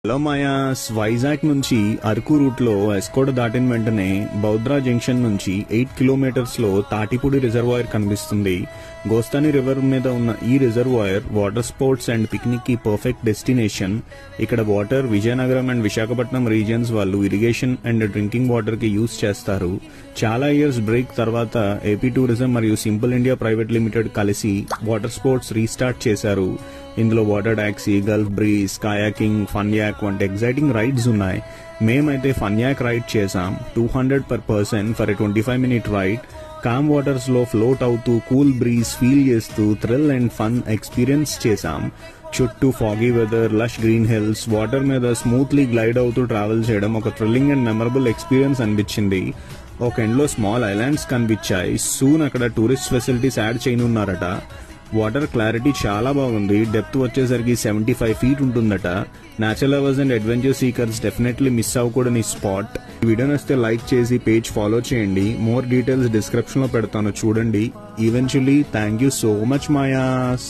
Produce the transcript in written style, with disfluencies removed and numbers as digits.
Hello maya's, Vizag నుంచి Araku route లో ఎస్కోట దాటిన వెంటనే బౌద్రా జంక్షన్ నుంచి 8 కిలోమీటర్స్ లో తాటిపూడి రిజర్వాయర్ కనిపిస్తుంది. గోస్తాని రివర్ మీద ఉన్న ఈ reservoir water sports and picnic కి పర్ఫెక్ట్ డెస్టినేషన్. ఇక్కడ water Vizianagaram and Visakhapatnam regions వాళ్ళు ఇరిగేషన్ అండ్ డ్రింకింగ్ వాటర్ కి యూజ్ చేస్తారు. చాలా ఇయర్స్ బ్రేక్ తర్వాత ఏపీ టూరిజం మరియు సింపుల్ ఇండియా ప్రైవేట్ లిమిటెడ్ కలిసి వాటర్ స్పోర్ట్స్ రీస్టార్ట్ చేశారు. ఇందులో water taxi, gulf breeze, kayaking, fun yak వంటి ఎగ్జైటింగ్ రైడ్స్ ఉన్నాయి. మేమైతే ఫన్ యాక్ రైడ్ చేసాం. 200 per person for 25-minute ride. Calm waters లో ఫ్లోట్ అవుతూ కూల్ బ్రీజ్ ఫీల్ చేస్తూ థ్రిల్ అండ్ ఫన్ ఎక్స్పీరియన్స్ చేసాం. చుట్టూ foggy weather, lush green hills, water మీద స్మూత్లీ గ్లైడ్ అవుతూ ట్రావెల్ చేయడం ఒక థ్రిల్లింగ్ అండ్ మెమరబుల్ ఎక్స్పీరియన్స్ అనిపించింది. ఒక ఎండ్ లో స్మాల్ ఐలాండ్స్ కనిపించాయి. సూన్ అక్కడ టూరిస్ట్ ఫెసిలిటీస్ యాడ్ చేయనున్నారట. వాటర్ క్లారిటీ చాలా బాగుంది. డెప్త్ వచ్చేసరికి 75 feet ఉంటుందట. Natural lovers and adventure seekers definitely miss అవ్వకూడని స్పాట్. ఈ వీడియో నచ్చితే లైక్ చేసి పేజ్ ఫాలో చేయండి. మోర్ డీటెయిల్స్ డిస్క్రిప్షన్ లో పెడతాను, చూడండి. Eventually thank you so much maya's.